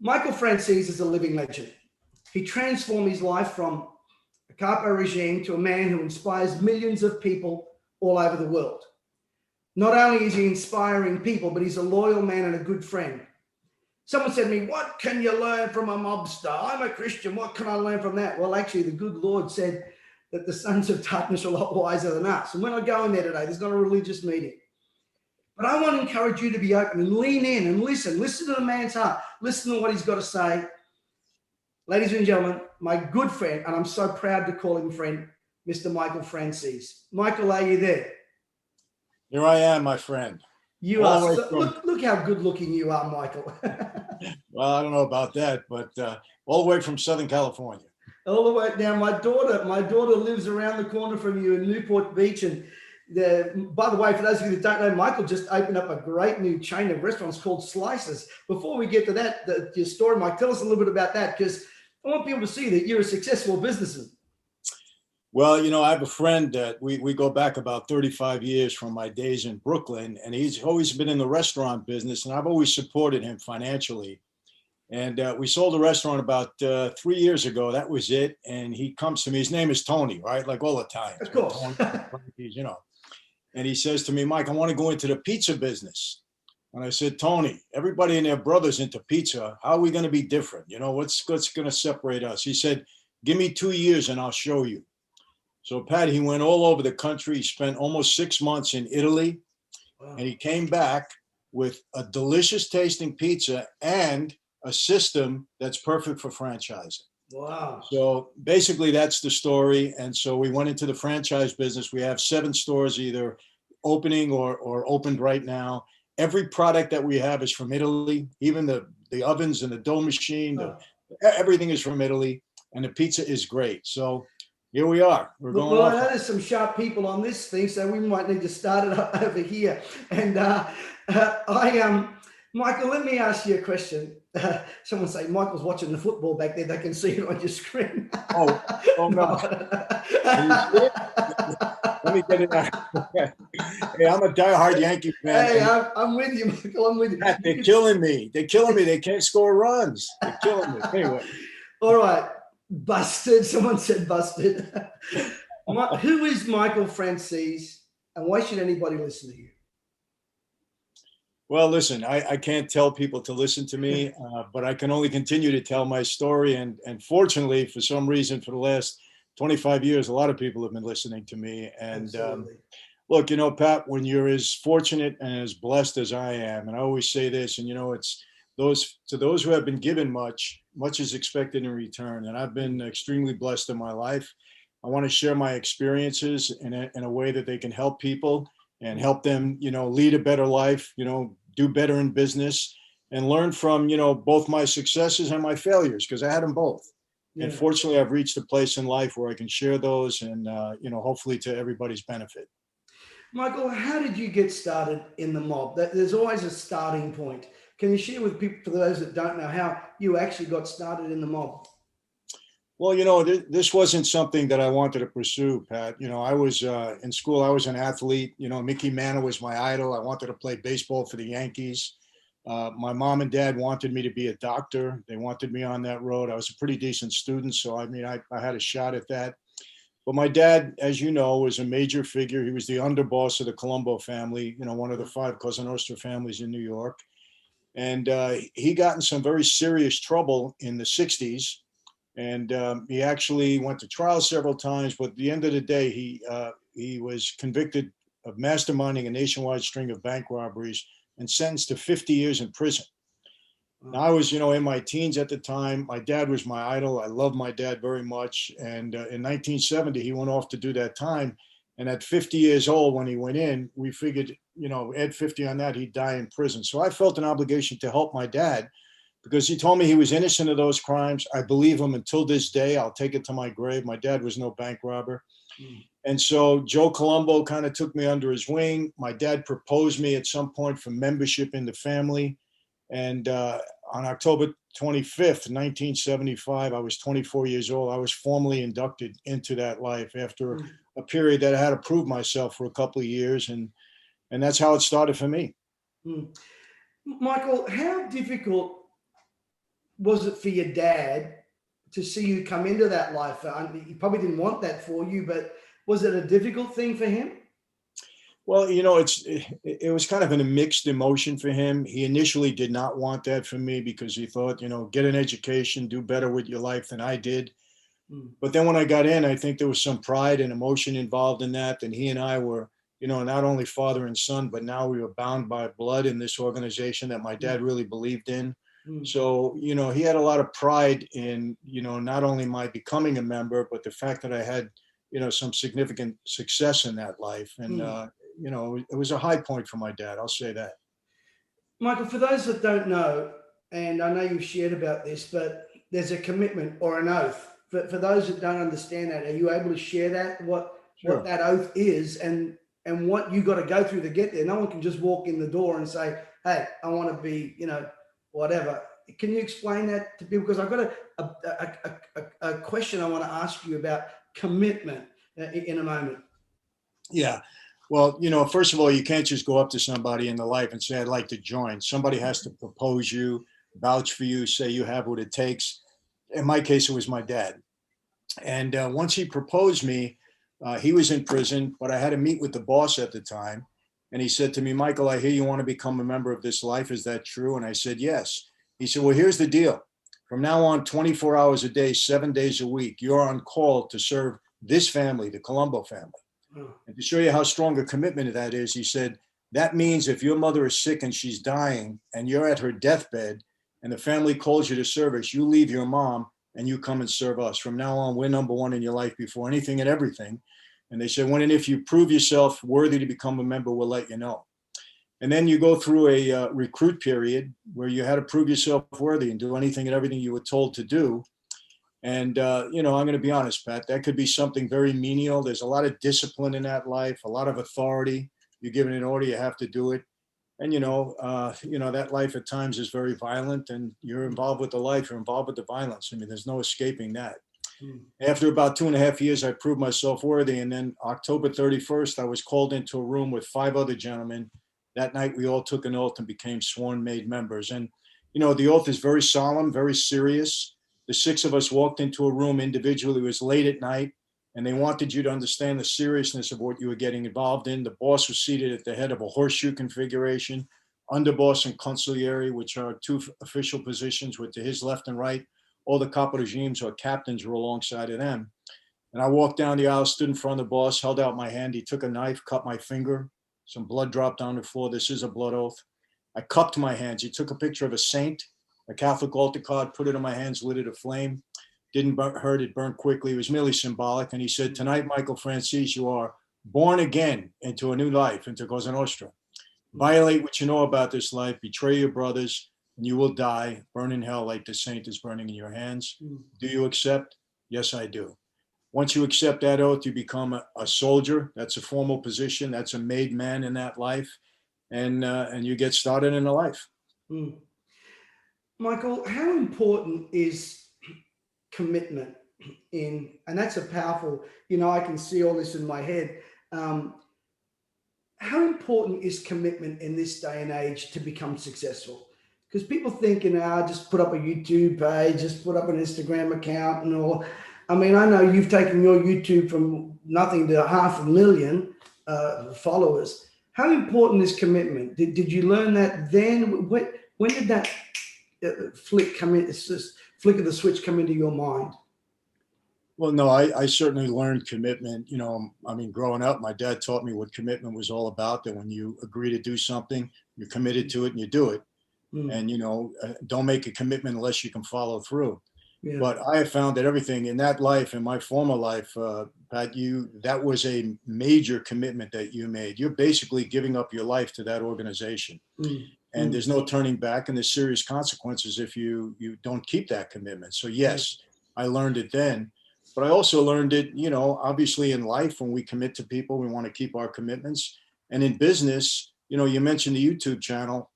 Michael Franzese is a living legend. He transformed his life from a capo regime to a man who inspires millions of people all over the world. Not only is he inspiring people, but he's a loyal man and a good friend. Someone said to me, what can you learn from a mobster? I'm a Christian. What can I learn from that? Well, actually, the good Lord said that the sons of darkness are a lot wiser than us. And when I go in there today, there's not a religious meeting. But I want to encourage you to be open and lean in and listen. Listen to the man's heart. Listen to what he's got to say. Ladies and gentlemen, my good friend, and I'm so proud to call him friend, Mr. Michael Franzese. Michael, are you there? Here I am, my friend. You are. Look how good looking you are, Michael. Well, I don't know about that, but all the way from Southern California. All the way down. My daughter lives around the corner from you in Newport Beach. And by the way, for those of you that don't know, Michael just opened up a great new chain of restaurants called Slices. Before we get to that, your story, Mike, tell us a little bit about that, because I want people to see that you're a successful businessman. Well, you know, I have a friend that we go back about 35 years from my days in Brooklyn, and he's always been in the restaurant business, and I've always supported him financially. And we sold a restaurant about 3 years ago. That was it. And he comes to me. His name is Tony, right? Like all Italians. Of course. Tony, you know. And he says to me, Mike, I want to go into the pizza business. And I said, Tony, everybody and their brother's into pizza. How are we going to be different? You know, what's going to separate us? He said, give me 2 years and I'll show you. So, Pat, he went all over the country. He spent almost 6 months in Italy. Wow. And he came back with a delicious tasting pizza and a system that's perfect for franchising. Wow. So basically that's the story. And so we went into the franchise business. We have 7 stores either opening or opened right now. Every product that we have is from Italy, even the ovens and the dough machine, everything is from Italy, and the pizza is great. So here we are. We're going. Well, I know there's some sharp people on this thing, so we might need to start it up over here. And Michael, let me ask you a question. Someone say Michael's watching the football back there. They can see it on your screen. Oh no. Let me get it out. Hey, I'm a diehard Yankee fan. Hey, I'm with you, Michael. I'm with you. They're killing me. They're killing me. They can't score runs. They're killing me. Anyway. All right. Busted. Someone said busted. Who is Michael Franzese, and why should anybody listen to you? Well, listen, I can't tell people to listen to me, but I can only continue to tell my story. And fortunately, for some reason, for the last 25 years, a lot of people have been listening to me. And look, you know, Pat, when you're as fortunate and as blessed as I am, and I always say this, and, you know, it's to those who have been given much is expected in return. And I've been extremely blessed in my life. I want to share my experiences in a way that they can help people and help them, you know, lead a better life, you know, do better in business, and learn from, you know, both my successes and my failures, because I had them both. Yeah. And fortunately, I've reached a place in life where I can share those and, you know, hopefully to everybody's benefit. Michael, how did you get started in the mob? There's always a starting point. Can you share with people, for those that don't know, how you actually got started in the mob? Well, you know, this wasn't something that I wanted to pursue, Pat. You know, I was in school, I was an athlete. You know, Mickey Mantle was my idol. I wanted to play baseball for the Yankees. My mom and dad wanted me to be a doctor. They wanted me on that road. I was a pretty decent student. So, I mean, I had a shot at that. But my dad, as you know, was a major figure. He was the underboss of the Colombo family, you know, one of the 5 Cosa Nostra families in New York. And he got in some very serious trouble in the 60s. And he actually went to trial several times, but at the end of the day, he was convicted of masterminding a nationwide string of bank robberies and sentenced to 50 years in prison. Now, I was, you know, in my teens at the time. My dad was my idol. I loved my dad very much. And in 1970, he went off to do that time. And at 50 years old, when he went in, we figured, you know, add 50 on that, he'd die in prison. So I felt an obligation to help my dad, because he told me he was innocent of those crimes. I believe him until this day. I'll take it to my grave. My dad was no bank robber. And so Joe Colombo kind of took me under his wing. My dad proposed me at some point for membership in the family. And on October 25th, 1975, I was 24 years old. I was formally inducted into that life after a period that I had to prove myself for a couple of years. And that's how it started for me. Michael, how difficult was it for your dad to see you come into that life? He probably didn't want that for you, but was it a difficult thing for him? Well, you know, it was kind of a mixed emotion for him. He initially did not want that for me because he thought, you know, get an education, do better with your life than I did. But then when I got in, I think there was some pride and emotion involved in that. And he and I were, you know, not only father and son, but now we were bound by blood in this organization that my dad really believed in. So, you know, he had a lot of pride in, you know, not only my becoming a member, but the fact that I had, you know, some significant success in that life. And, you know, it was a high point for my dad. I'll say that. Michael, for those that don't know, and I know you've shared about this, but there's a commitment or an oath. For those that don't understand that, are you able to share that, what that oath is and what you got to go through to get there? No one can just walk in the door and say, hey, I want to be, you know, whatever. Can you explain that to people? Because I've got a question I want to ask you about commitment in a moment. Yeah. Well, you know, first of all, you can't just go up to somebody in the life and say, I'd like to join. Somebody has to propose you, vouch for you, say you have what it takes. In my case, it was my dad. And once he proposed me, he was in prison, but I had to meet with the boss at the time. And he said to me, Michael, I hear you want to become a member of this life. Is that true? And I said, yes. He said, well, here's the deal. From now on, 24 hours a day, 7 days a week, you're on call to serve this family, the Colombo family. And to show you how strong a commitment that is, he said, that means if your mother is sick and she's dying and you're at her deathbed and the family calls you to service, you leave your mom and you come and serve us. From now on, we're number one in your life before anything and everything. And they said, when and if you prove yourself worthy to become a member, we'll let you know. And then you go through a recruit period where you had to prove yourself worthy and do anything and everything you were told to do. And, you know, I'm going to be honest, Pat, that could be something very menial. There's a lot of discipline in that life, a lot of authority. You're given an order, you have to do it. And, you know, that life at times is very violent and you're involved with the life, you're involved with the violence. I mean, there's no escaping that. After about 2.5 years, I proved myself worthy. And then October 31st, I was called into a room with 5 other gentlemen. That night, we all took an oath and became sworn made members. And, you know, the oath is very solemn, very serious. The 6 of us walked into a room individually. It was late at night, and they wanted you to understand the seriousness of what you were getting involved in. The boss was seated at the head of a horseshoe configuration, underboss and consigliere, which are 2 official positions with to his left and right. All the capo regimes or captains were alongside of them. And I walked down the aisle, stood in front of the boss, held out my hand. He took a knife, cut my finger. Some blood dropped on the floor. This is a blood oath. I cupped my hands. He took a picture of a saint, a Catholic altar card, put it in my hands, lit it aflame. Didn't hurt, it burned quickly. It was merely symbolic. And he said, tonight, Michael Franzese, you are born again into a new life, into Cosa Nostra. Violate what you know about this life, betray your brothers, and you will die, burn in hell like the saint is burning in your hands. Do you accept? Yes, I do. Once you accept that oath, you become a soldier. That's a formal position. That's a made man in that life. And you get started in a life. Michael, how important is commitment and that's a powerful, you know, I can see all this in my head. How important is commitment in this day and age to become successful? Because people think, you know, just put up a YouTube page, just put up an Instagram account and all. I mean, I know you've taken your YouTube from nothing to 500,000 followers. How important is commitment? Did you learn that then? When did that flick come in? It's just flick of the switch come into your mind? Well, no, I certainly learned commitment. You know, I mean, growing up, my dad taught me what commitment was all about, that when you agree to do something, you're committed to it and you do it. And, you know, don't make a commitment unless you can follow through. Yeah. But I have found that everything in that life, in my former life, Pat, that was a major commitment that you made. You're basically giving up your life to that organization. And there's no turning back, and there's serious consequences if you don't keep that commitment. So yes, I learned it then, but I also learned it, you know, obviously in life, when we commit to people, we want to keep our commitments. And in business, you know, you mentioned the YouTube channel.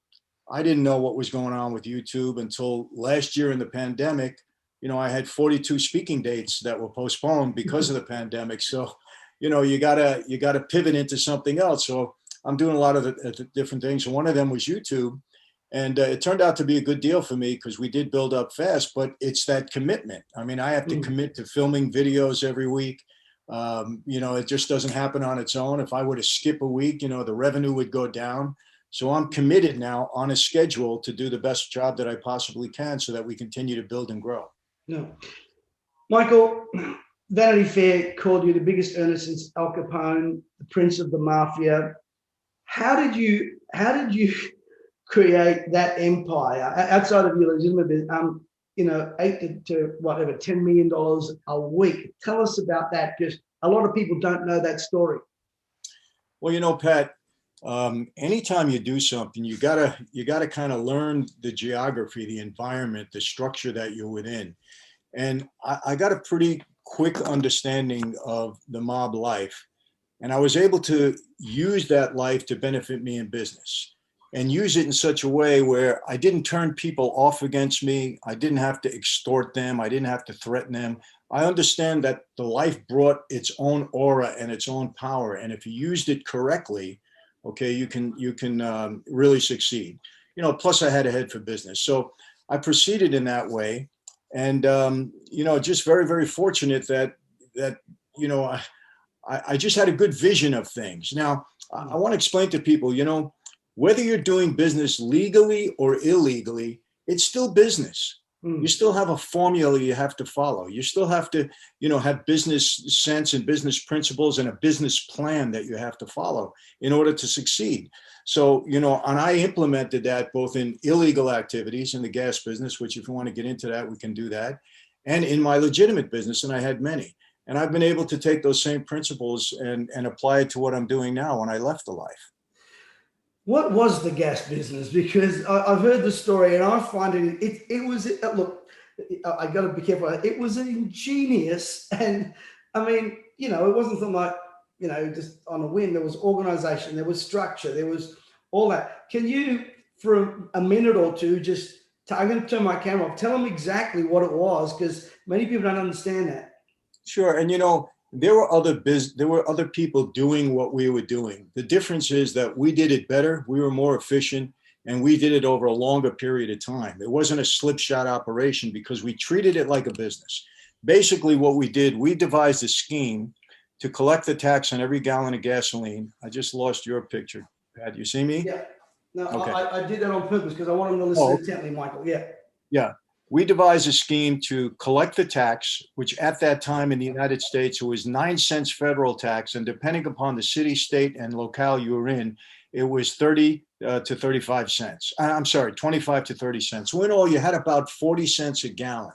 I didn't know what was going on with YouTube until last year in the pandemic. You know, I had 42 speaking dates that were postponed because of the pandemic. So, you know, you gotta pivot into something else. So I'm doing a lot of the different things. And one of them was YouTube. And it turned out to be a good deal for me because we did build up fast, but it's that commitment. I mean, I have to commit to filming videos every week. It just doesn't happen on its own. If I were to skip a week, the revenue would go down. So I'm committed now on a schedule to do the best job that I possibly can so that we continue to build and grow. No. Michael, Vanity Fair called you the biggest earner since Al Capone, the prince of the Mafia. How did you create that empire outside of your legitimate business? $8 to whatever, $10 million a week. Tell us about that, because a lot of people don't know that story. Well, Pat, anytime you do something, you gotta kind of learn the geography, the environment, the structure that you're within. And I got a pretty quick understanding of the mob life. And I was able to use that life to benefit me in business and use it in such a way where I didn't turn people off against me. I didn't have to extort them. I didn't have to threaten them. I understand that the life brought its own aura and its own power. And if you used it correctly, okay, you can really succeed. Plus I had a head for business. So I proceeded in that way. And, just very, very fortunate that I just had a good vision of things. Now, I want to explain to people, whether you're doing business legally or illegally, it's still business. You still have a formula you have to follow. You still have to, have business sense and business principles and a business plan that you have to follow in order to succeed. So, and I implemented that both in illegal activities in the gas business, which if you want to get into that, we can do that, and in my legitimate business, and I had many. And I've been able to take those same principles and apply it to what I'm doing now when I left the life. What was the gas business? Because I've heard the story and I find it was, look, I got to be careful. It was ingenious. And I mean, it wasn't something like, just on a whim. There was organization, there was structure, there was all that. Can you, for a minute or two, I'm going to turn my camera off, tell them exactly what it was, because many people don't understand that. Sure. And, there were other people doing what we were doing. The difference is that we did it better. We were more efficient, and we did it over a longer period of time. It wasn't a slipshod operation because we treated it like a business. Basically, what we did, we devised a scheme to collect the tax on every gallon of gasoline. I just lost your picture. Pat, you see me? Yeah. No, okay. I did that on purpose because I want them to listen intently, Michael. Yeah. Yeah. We devised a scheme to collect the tax, which at that time in the United States, it was 9 cents federal tax. And depending upon the city, state, and locale you were in, it was 30 to 35 cents. I'm sorry, 25 to 30 cents. So in all, you had about 40 cents a gallon.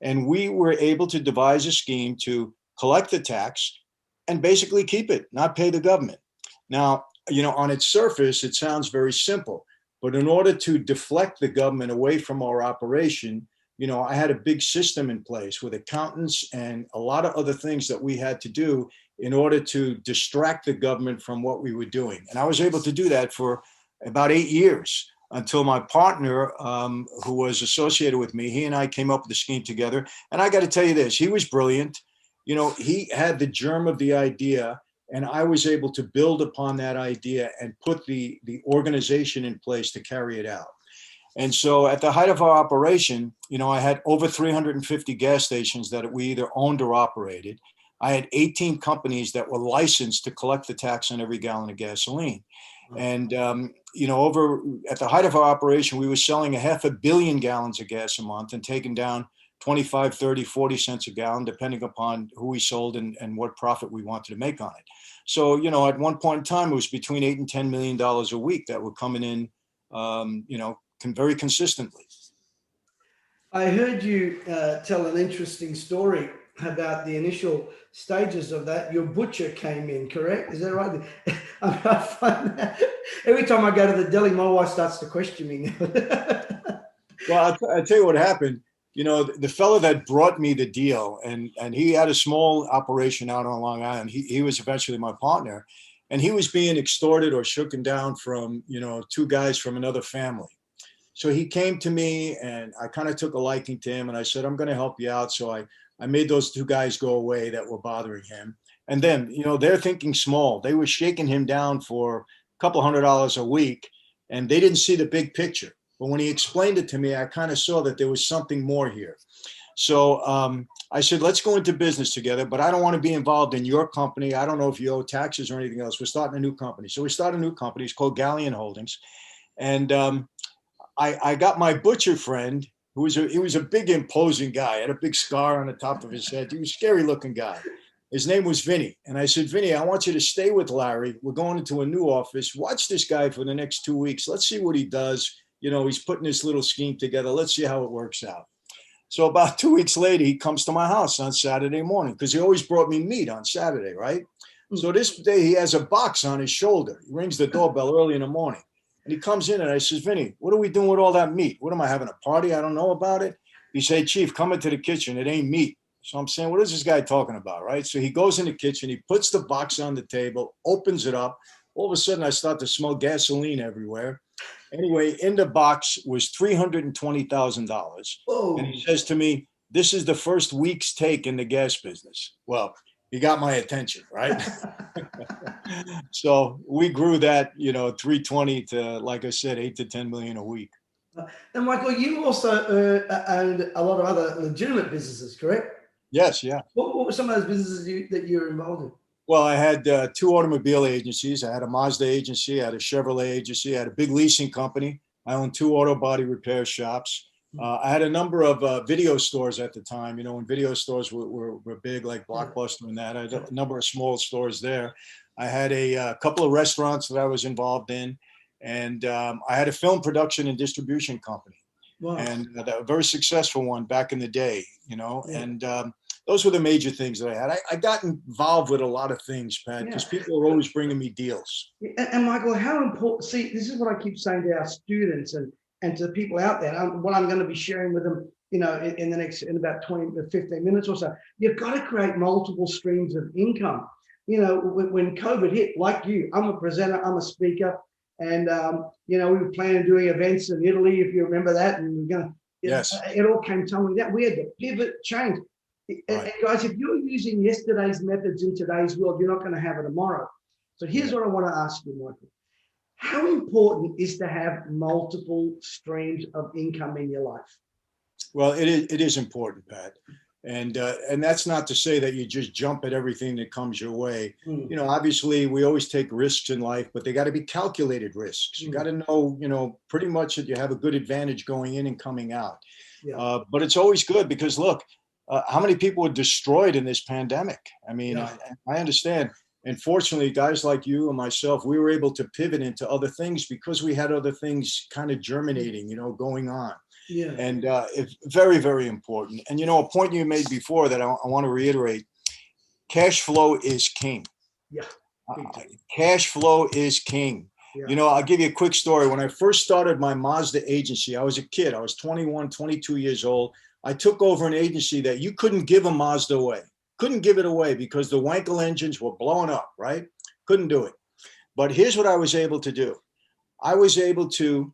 And we were able to devise a scheme to collect the tax and basically keep it, not pay the government. Now, on its surface, it sounds very simple. But in order to deflect the government away from our operation, I had a big system in place with accountants and a lot of other things that we had to do in order to distract the government from what we were doing. And I was able to do that for about 8 years until my partner, who was associated with me, he and I came up with the scheme together. And I got to tell you this, he was brilliant. He had the germ of the idea. And I was able to build upon that idea and put the organization in place to carry it out. And so at the height of our operation, I had over 350 gas stations that we either owned or operated. I had 18 companies that were licensed to collect the tax on every gallon of gasoline. And, over at the height of our operation, we were selling 500 million gallons of gas a month and taking down 25, 30, 40 cents a gallon, depending upon who we sold and what profit we wanted to make on it. So, at one point in time, it was between $8 and $10 million a week that were coming in, very consistently. I heard you tell an interesting story about the initial stages of that. Your butcher came in, correct? Is that right? I find that every time I go to the deli, my wife starts to question me now. Well, I'll tell you what happened. The fellow that brought me the deal, and he had a small operation out on Long Island. He was eventually my partner, and he was being extorted or shooken down from, 2 guys from another family. So he came to me and I kind of took a liking to him and I said, I'm going to help you out. So I made those 2 guys go away that were bothering him. And then, they're thinking small. They were shaking him down for a couple $100 a week. and they didn't see the big picture. But when he explained it to me, I kind of saw that there was something more here. So I said, let's go into business together, but I don't want to be involved in your company. I don't know if you owe taxes or anything else. We're starting a new company. So we started a new company. It's called Galleon Holdings. And I got my butcher friend, he was a big, imposing guy, had a big scar on the top of his head. He was a scary looking guy. His name was Vinny. And I said, Vinny, I want you to stay with Larry. We're going into a new office. Watch this guy for the next 2 weeks. Let's see what he does. You know, he's putting this little scheme together. Let's see how it works out. So about 2 weeks later, he comes to my house on Saturday morning because he always brought me meat on Saturday, right? So this day he has a box on his shoulder. He rings the doorbell early in the morning. And he comes in and I says, Vinny, what are we doing with all that meat? What am I having, a party? I don't know about it. He said, Chief, come into the kitchen. It ain't meat. So I'm saying, what is this guy talking about, right? So he goes in the kitchen. He puts the box on the table, opens it up. All of a sudden, I start to smell gasoline everywhere. Anyway, in the box was $320,000. And he says to me, this is the first week's take in the gas business. Well, he got my attention, right? So we grew that, 320 to, like I said, 8 to 10 million a week. And Michael, you also owned a lot of other legitimate businesses, correct? Yes, yeah. What were some of those businesses that you were involved in? Well, I had 2 automobile agencies. I had a Mazda agency. I had a Chevrolet agency. I had a big leasing company. I owned 2 auto body repair shops. I had a number of video stores at the time, when video stores were big, like Blockbuster and that. I had a number of small stores there. I had a couple of restaurants that I was involved in. And I had a film production and distribution company. Wow. And a very successful one back in the day, and those were the major things that I had. I got involved with a lot of things, Pat, because people were always bringing me deals. And Michael, how important, see, this is what I keep saying to our students and to the people out there, what I'm going to be sharing with them, in about 20 to 15 minutes or so. You've got to create multiple streams of income. When COVID hit, like you, I'm a presenter, I'm a speaker. And, we were planning on doing events in Italy, if you remember that. And we're going to, yes, it all came tumbling down. We had to pivot, change. Right. And guys, if you're using yesterday's methods in today's world, you're not going to have it tomorrow. So here's what I want to ask you, Michael. How important is to have multiple streams of income in your life? Well, it is important, Pat. And that's not to say that you just jump at everything that comes your way. Obviously, we always take risks in life, but they got to be calculated risks. You got to know, pretty much that you have a good advantage going in and coming out. Yeah. But it's always good because, look, how many people were destroyed in this pandemic? I mean, I understand. And fortunately, guys like you and myself, we were able to pivot into other things because we had other things kind of germinating, going on. Yeah. And it's very, very important. And, a point you made before that I want to reiterate, cash flow is king. Yeah. Cash flow is king. Yeah. I'll give you a quick story. When I first started my Mazda agency, I was a kid. I was 21, 22 years old. I took over an agency that you couldn't give a Mazda away. Couldn't give it away because the Wankel engines were blowing up, right? Couldn't do it. But here's what I was able to do. I was able to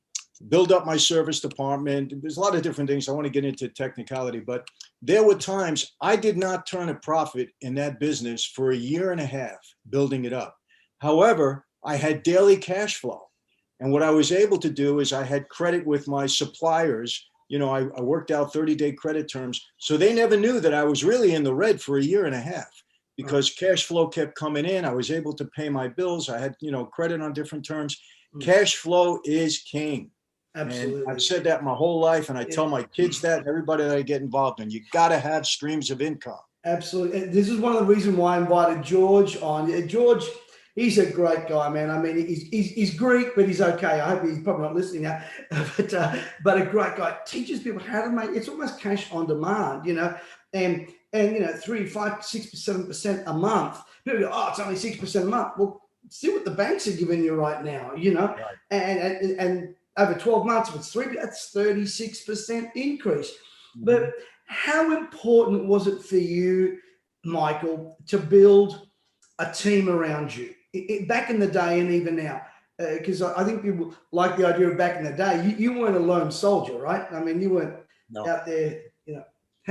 build up my service department. There's a lot of different things. I want to get into technicality, but there were times I did not turn a profit in that business for a year and a half building it up. However, I had daily cash flow. And what I was able to do is I had credit with my suppliers. I worked out 30-day credit terms. So they never knew that I was really in the red for a year and a half because cash flow kept coming in. I was able to pay my bills. I had, credit on different terms. Cash flow is king. Absolutely. And I've said that my whole life. And I tell my kids that and everybody that I get involved in, you got to have streams of income. Absolutely. This is one of the reasons why I invited George on. George, he's a great guy, man. I mean, he's Greek, but he's okay. I hope he's probably not listening now. But a great guy. Teaches people how to make, it's almost cash on demand, and 3, 5, 6, 7% a month. People go, oh, it's only 6% a month. Well, see what the banks are giving you right now, right. And over 12 months, if it's 3, that's 36% increase. Mm-hmm. But how important was it for you, Michael, to build a team around you? Back in the day and even now, because I think people like the idea of back in the day, you weren't a lone soldier, right? I mean, you weren't out there,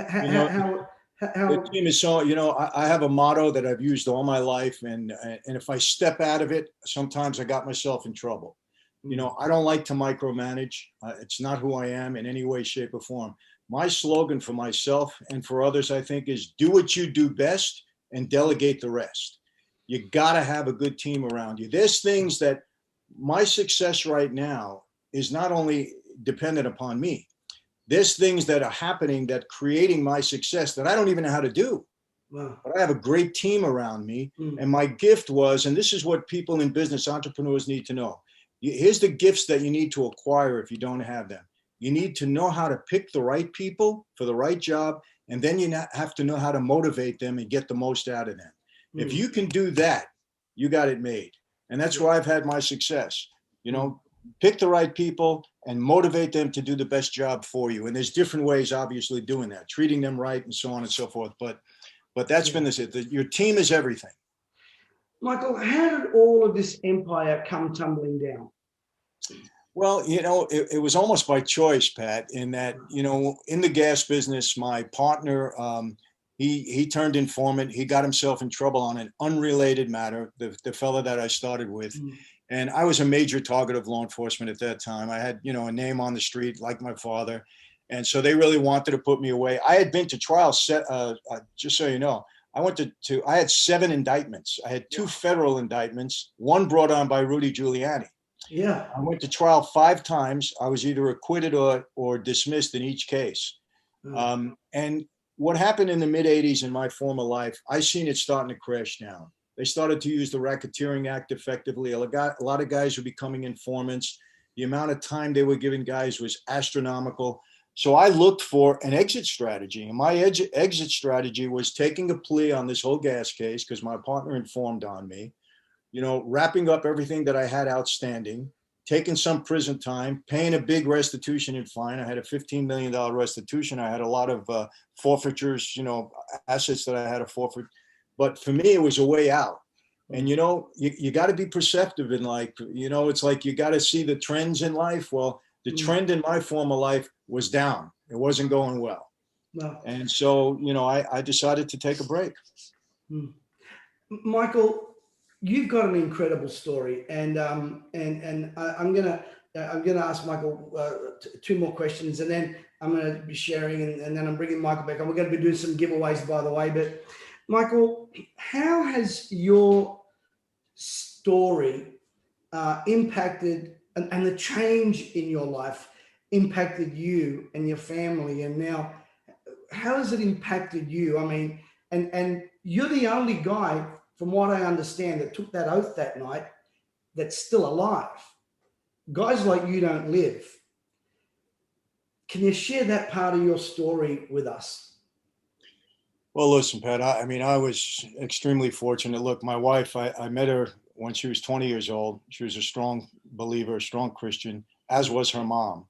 how the team is so, I have a motto that I've used all my life. And if I step out of it, sometimes I got myself in trouble. You know, I don't like to micromanage. It's not who I am in any way, shape, or form. My slogan for myself and for others, I think, is do what you do best and delegate the rest. You got to have a good team around you. There's things that my success right now is not only dependent upon me. There's things that are happening that creating my success that I don't even know how to do. Wow. But I have a great team around me. And my gift was, and this is what people in business, entrepreneurs need to know. Here's the gifts that you need to acquire if you don't have them. You need to know how to pick the right people for the right job. And then you have to know how to motivate them and get the most out of them. If you can do that, you got it made. And that's where I've had my success. You know, pick the right people and motivate them to do the best job for you. And there's different ways, obviously, doing that, treating them right and so on and so forth. But that's been your team is everything. Michael, how did all of this empire come tumbling down? Well, you know, it was almost by choice, Pat, in that, you know, in the gas business, my partner, he turned informant. He got himself in trouble on an unrelated matter, the fellow that I started with. And I was a major target of law enforcement at that time. I had, you know, a name on the street like my father. And so they really wanted to put me away. I had been to trial, just so you know, I had 7 indictments. I had 2 federal indictments, one brought on by Rudy Giuliani. Yeah. I went to trial 5 times. I was either acquitted or dismissed in each case. And what happened in the mid 80s in my former life, I seen it starting to crash down. They started to use the Racketeering Act effectively. A lot of guys were becoming informants. The amount of time they were giving guys was astronomical. So I looked for an exit strategy. And my exit strategy was taking a plea on this whole gas case because my partner informed on me, you know, wrapping up everything that I had outstanding, taking some prison time, paying a big restitution and fine. I had a $15 million restitution. I had a lot of forfeitures, you know, assets that I had to forfeit. But for me, it was a way out. And, you know, you got to be perceptive in life. You know, it's like you got to see the trends in life. Well, the trend in my former life was down. It wasn't going well. No. And so, you know, I decided to take a break. Michael, you've got an incredible story. And I'm gonna ask Michael 2 more questions, and then I'm going to be sharing, and then I'm bringing Michael back. And we're going to be doing some giveaways, by the way. But Michael, how has your story impacted and the change in your life impacted you and your family? And now, how has it impacted you? I mean, and you're the only guy, from what I understand, that took that oath that night that's still alive. Guys like you don't live. Can you share that part of your story with us? Well, listen, Pat, I mean, I was extremely fortunate. Look, my wife, I met her when she was 20 years old. She was a strong believer, a strong Christian, as was her mom.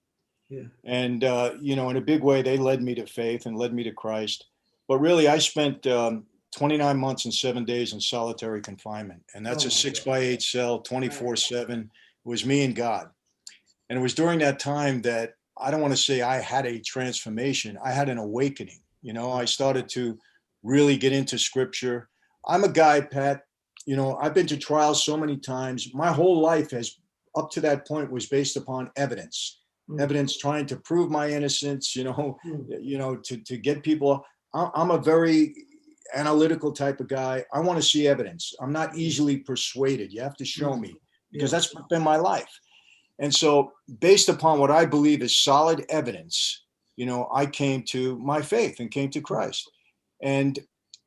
Yeah. And, you know, in a big way, they led me to faith and led me to Christ. But really, I spent 29 months and 7 days in solitary confinement. And that's a 6x8 cell, 24/7. It was me and God. And it was during that time that I don't want to say I had a transformation. I had an awakening. You know, I started to really get into scripture. I'm a guy, Pat, you know, I've been to trial so many times. My whole life has, up to that point, was based upon evidence. Evidence trying to prove my innocence, you know, to get people. I'm a very analytical type of guy. I want to see evidence. I'm not easily persuaded. You have to show me, because that's been my life. And so based upon what I believe is solid evidence, you know, I came to my faith and came to Christ. And,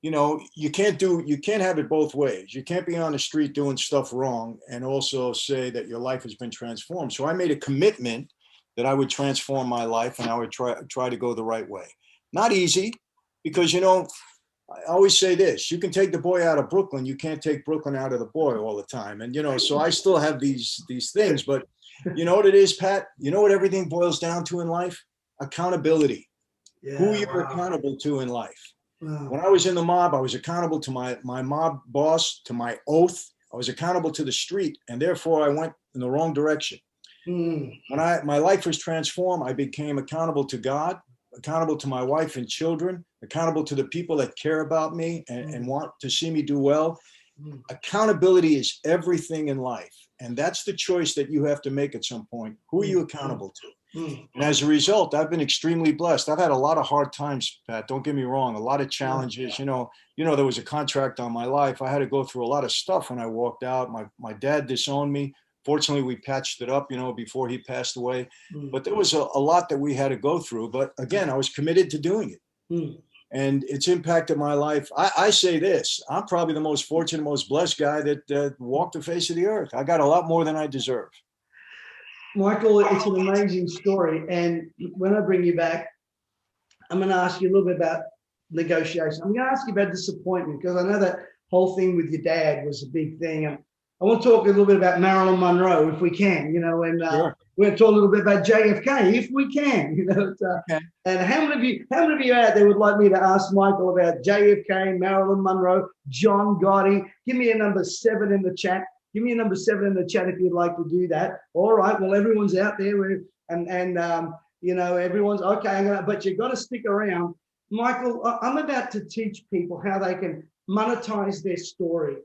you know, you can't have it both ways. You can't be on the street doing stuff wrong and also say that your life has been transformed. So I made a commitment that I would transform my life and I would try to go the right way. Not easy, because, you know, I always say this: you can take the boy out of Brooklyn, you can't take Brooklyn out of the boy all the time. And, you know, so I still have these things, but you know what it is, Pat? You know what everything boils down to in life? Accountability. Yeah, who you're accountable to in life. Wow. When I was in the mob, I was accountable to my mob boss, to my oath. I was accountable to the street, and therefore I went in the wrong direction. When my life was transformed, I became accountable to God, accountable to my wife and children, accountable to the people that care about me and want to see me do well. Accountability is everything in life. And that's the choice that you have to make at some point. Who are you accountable to? And as a result, I've been extremely blessed. I've had a lot of hard times, Pat. Don't get me wrong. A lot of challenges. You know, there was a contract on my life. I had to go through a lot of stuff when I walked out. My dad disowned me. Fortunately, we patched it up, before he passed away. But there was a lot that we had to go through. But again, I was committed to doing it. And it's impacted my life. I say this, I'm probably the most fortunate, most blessed guy that walked the face of the earth. I got a lot more than I deserve. Michael, it's an amazing story. And when I bring you back, I'm going to ask you a little bit about negotiation. I'm going to ask you about disappointment, because I know that whole thing with your dad was a big thing. And I want to talk a little bit about Marilyn Monroe, if we can, and Sure. we're going to talk a little bit about JFK, if we can, Okay. And how many of you out there would like me to ask Michael about JFK, Marilyn Monroe, John Gotti? Give me a number 7 in the chat. Give me a number 7 in the chat if you'd like to do that. All right. Well, everyone's out there, and everyone's okay. But you've got to stick around. Michael, I'm about to teach people how they can monetize their story,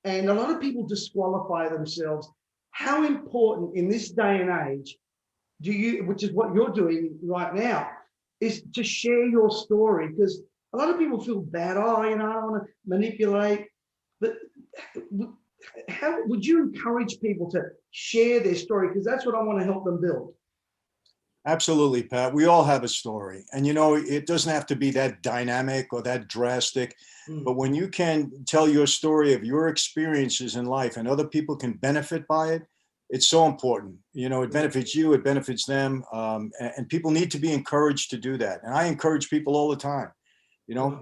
and a lot of people disqualify themselves. How important in this day and age which is what you're doing right now, is to share your story? Because a lot of people feel bad. I don't want to manipulate, but how would you encourage people to share their story? Because that's what I want to help them build. Absolutely, Pat. We all have a story. And, it doesn't have to be that dynamic or that drastic. But when you can tell your story of your experiences in life and other people can benefit by it, it's so important. It benefits you, it benefits them. And people need to be encouraged to do that. And I encourage people all the time,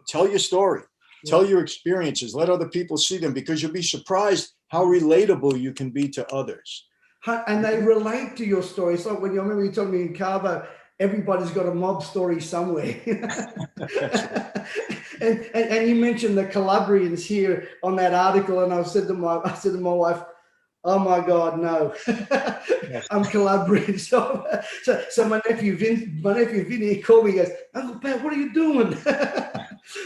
tell your story. Tell your experiences. Let other people see them, because you'll be surprised how relatable you can be to others. And they relate to your story. It's like when you remember you told me in Cabo, everybody's got a mob story somewhere. and you mentioned the Calabrians here on that article, and I said to my wife, oh my God, no. I'm Calabrian. So my nephew Vinny called me and goes, Uncle Pat, what are you doing?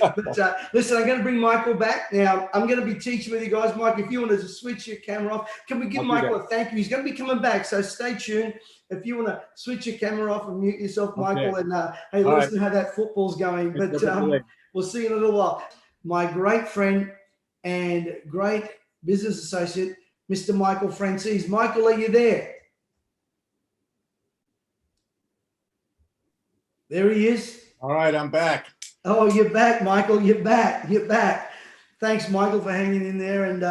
But listen, I'm going to bring Michael back. Now, I'm going to be teaching with you guys. Mike, if you want to switch your camera off, can we give Michael a thank you? He's going to be coming back, so stay tuned. If you want to switch your camera off and mute yourself, Michael, and hey, let us know how that football's going. But we'll see you in a little while. My great friend and great business associate, Mr. Michael Franzese. Michael, are you there? There he is. All right, I'm back. Oh, you're back, Michael. You're back. Thanks, Michael, for hanging in there, and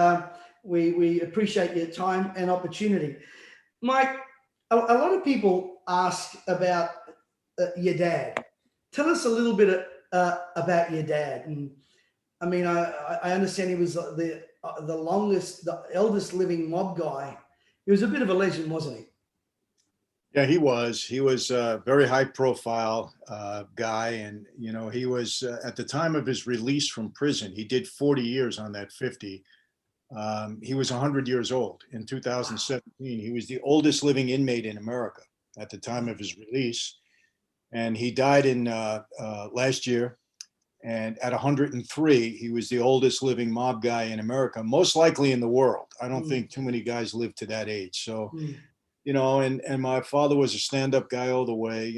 we appreciate your time and opportunity. Mike, a lot of people ask about your dad. Tell us a little bit about your dad. And I mean, I understand he was the eldest living mob guy. He was a bit of a legend, wasn't he? Yeah, he was. He was a very high profile guy. And, he was at the time of his release from prison, he did 40 years on that 50. He was 100 years old in 2017. He was the oldest living inmate in America at the time of his release. And he died in last year. And at 103, he was the oldest living mob guy in America, most likely in the world. I don't think too many guys live to that age. So, and my father was a stand-up guy all the way.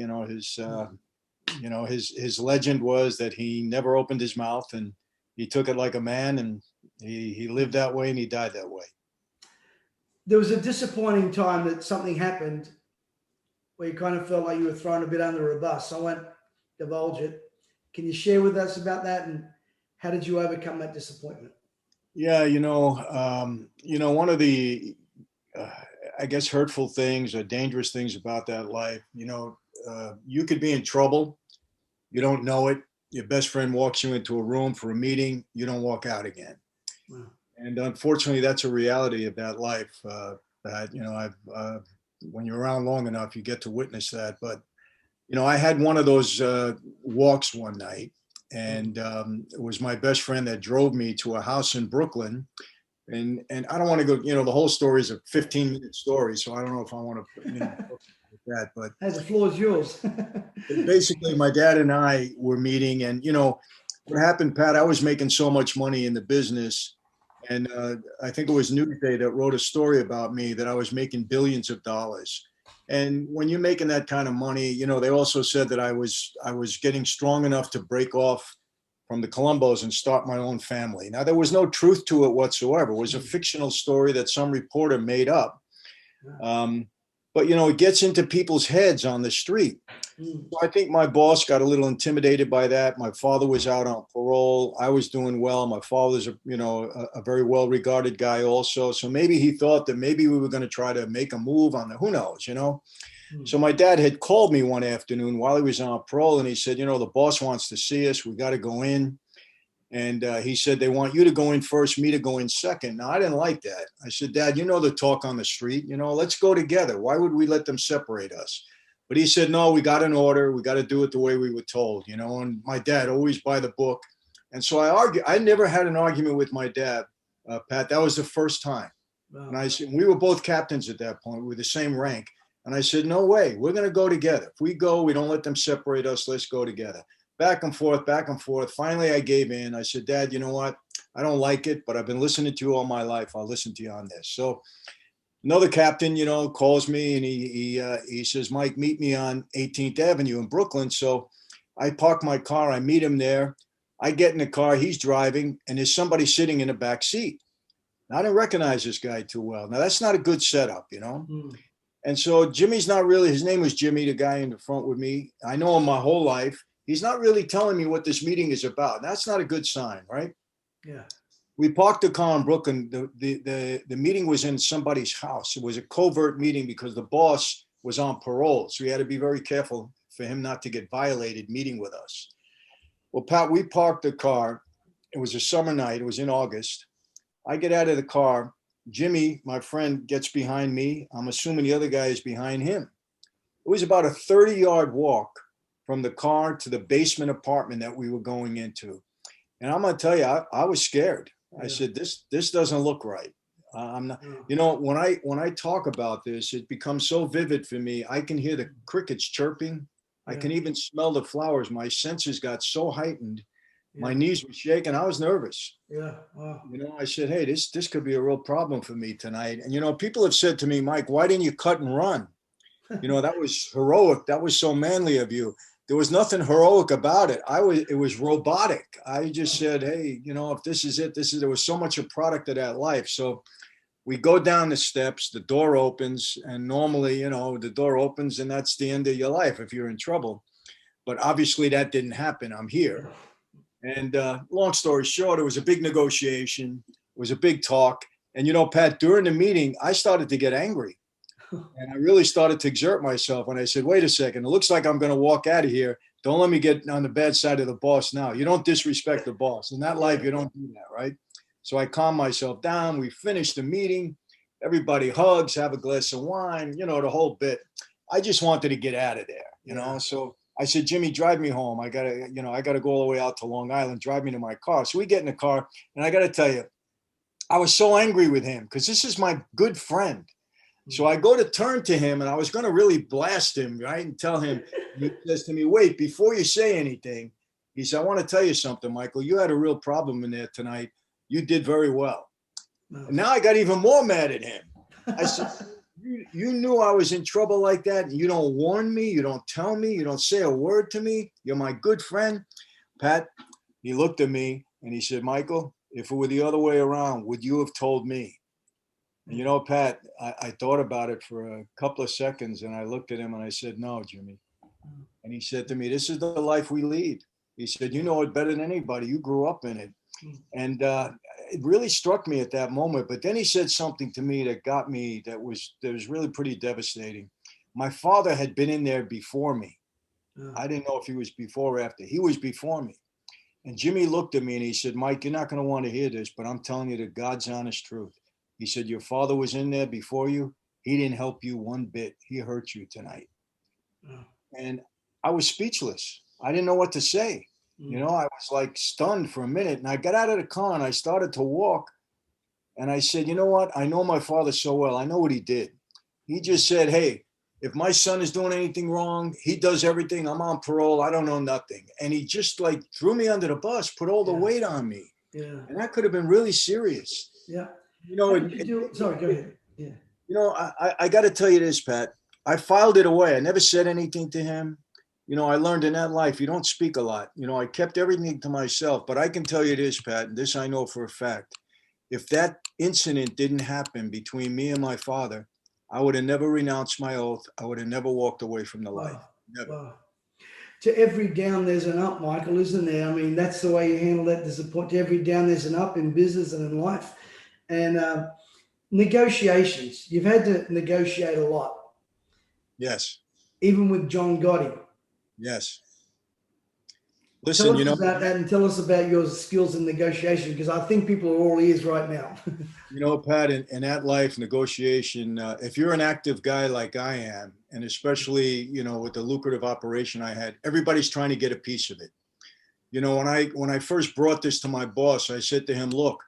His legend was that he never opened his mouth, and he took it like a man, and he lived that way and he died that way. There was a disappointing time that something happened where you kind of felt like you were thrown a bit under a bus. I won't divulge it. Can you share with us about that, and how did you overcome that disappointment? Yeah, one of the, I guess, hurtful things or dangerous things about that life, you could be in trouble. You don't know it. Your best friend walks you into a room for a meeting. You don't walk out again. Wow. And unfortunately, that's a reality of that life. When you're around long enough, you get to witness that. But I had one of those walks one night, and it was my best friend that drove me to a house in Brooklyn. And I don't want to go, the whole story is a 15-minute story, so I don't know if I want to that. But hey, the floor is yours. Basically, my dad and I were meeting, and what happened, Pat, I was making so much money in the business, And I think it was Newsday that wrote a story about me that I was making billions of dollars. And when you're making that kind of money, you know, they also said that I was getting strong enough to break off from the Columbos and start my own family. Now, there was no truth to it whatsoever. It was a fictional story that some reporter made up. But, you know, it gets into people's heads on the street. So I think my boss got a little intimidated by that. My father was out on parole. I was doing well. My father's, a very well-regarded guy also. So maybe he thought that maybe we were going to try to make a move on the, who knows, you know? So my dad had called me one afternoon while he was on parole, and he said, you know, the boss wants to see us. We got to go in. And he said, they want you to go in first, me to go in second. Now, I didn't like that. I said, Dad, you know the talk on the street, you know, let's go together. Why would we let them separate us? But he said, no, we got an order. We got to do it the way we were told, you know, and my dad always by the book. And so I never had an argument with my dad, Pat. That was the first time. Wow. And I said, we were both captains at that point. We were the same rank. And I said, no way, we're going to go together. If we go, we don't let them separate us. Let's go together. Back and forth, back and forth. Finally, I gave in. I said, Dad, you know what? I don't like it, but I've been listening to you all my life. I'll listen to you on this. So another captain, you know, calls me and he says, Mike, meet me on 18th Avenue in Brooklyn. So I park my car. I meet him there. I get in the car. He's driving, and there's somebody sitting in the back seat. Now, I didn't recognize this guy too well. Now, that's not a good setup, you know. And so Jimmy's not really, his name was Jimmy, the guy in the front with me. I know him my whole life. He's not really telling me what this meeting is about. That's not a good sign, right? Yeah. We parked the car in Brooklyn. The meeting was in somebody's house. It was a covert meeting because the boss was on parole. So we had to be very careful for him not to get violated meeting with us. Well, Pat, we parked the car. It was a summer night. It was in August. I get out of the car. Jimmy, my friend, gets behind me. I'm assuming the other guy is behind him. It was about a 30-yard walk from the car to the basement apartment that we were going into. And I'm going to tell you, I was scared. I said, this doesn't look right. I'm not, you know, when I talk about this, it becomes so vivid for me. I can hear the crickets chirping. I can even smell the flowers. My senses got so heightened. My knees were shaking. I was nervous. Wow. You know, I said, hey, this could be a real problem for me tonight. And, you know, people have said to me, Mike, why didn't you cut and run? You know, that was heroic. That was so manly of you. There was nothing heroic about it. It was robotic. I just said, hey, you know, if this is it, there was so much a product of that life. So we go down the steps, the door opens, and normally, you know, the door opens and that's the end of your life if you're in trouble. But obviously that didn't happen. I'm here. And long story short, it was a big negotiation. It was a big talk. And, you know, Pat, during the meeting, I started to get angry. And I really started to exert myself. And I said, wait a second, it looks like I'm going to walk out of here. Don't let me get on the bad side of the boss now. You don't disrespect the boss. In that life, you don't do that, right? So I calmed myself down. We finished the meeting. Everybody hugs, have a glass of wine, you know, the whole bit. I just wanted to get out of there, you know. So I said, Jimmy, drive me home. I got to go all the way out to Long Island, drive me to my car. So we get in the car. And I got to tell you, I was so angry with him because this is my good friend. So I go to turn to him and I was going to really blast him, right? And tell him, he says to me, wait, before you say anything, he said, I want to tell you something, Michael. You had a real problem in there tonight. You did very well. And now I got even more mad at him. I said, you knew I was in trouble like that. And you don't warn me. You don't tell me. You don't say a word to me. You're my good friend. Pat, he looked at me and he said, Michael, if it were the other way around, would you have told me? And, you know, Pat, I thought about it for a couple of seconds and I looked at him and I said, no, Jimmy. And he said to me, this is the life we lead. He said, you know it better than anybody. You grew up in it. And it really struck me at that moment. But then he said something to me that got me, that was really pretty devastating. My father had been in there before me. I didn't know if he was before or after. He was before me. And Jimmy looked at me and he said, Mike, you're not going to want to hear this, but I'm telling you the God's honest truth. He said, your father was in there before you. He didn't help you one bit. He hurt you tonight. And I was speechless. I didn't know what to say. You know, I was like stunned for a minute. And I got out of the car and I started to walk. And I said, you know what? I know my father so well. I know what he did. He just said, hey, if my son is doing anything wrong, he does everything. I'm on parole. I don't know nothing. And he just like threw me under the bus, put all the weight on me. And that could have been really serious. Yeah. You know, How did you do? Sorry, go ahead. Yeah. you know, I got to tell you this, Pat. I filed it away. I never said anything to him. You know, I learned in that life, you don't speak a lot. You know, I kept everything to myself. But I can tell you this, Pat, and this I know for a fact. If that incident didn't happen between me and my father, I would have never renounced my oath. I would have never walked away from the life. Wow. Never. Wow. To every down, there's an up, Michael, isn't there? I mean, that's the way you handle that. There's a point to every down, there's an up in business and in life. And negotiations, you've had to negotiate a lot, Yes. even with John Gotti. Yes. Tell Listen, us about that and tell us about your skills in negotiation, because I think people are all ears right now. you know, Pat, in that life negotiation, if you're an active guy like I am, and especially, you know, with the lucrative operation I had, everybody's trying to get a piece of it. You know, when I first brought this to my boss, I said to him, look,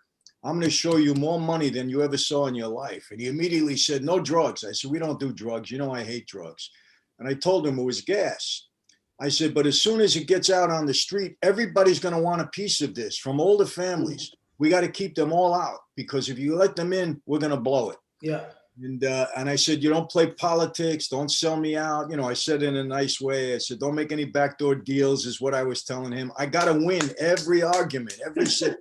I'm going to show you more money than you ever saw in your life. And he immediately said, no drugs. I said, we don't do drugs. You know, I hate drugs. And I told him it was gas. I said, but as soon as it gets out on the street, everybody's going to want a piece of this from older families. We got to keep them all out, because if you let them in, we're going to blow it. Yeah. And I said, you don't play politics. Don't sell me out. You know, I said it in a nice way. I said, don't make any backdoor deals is what I was telling him. I got to win every argument, every sit.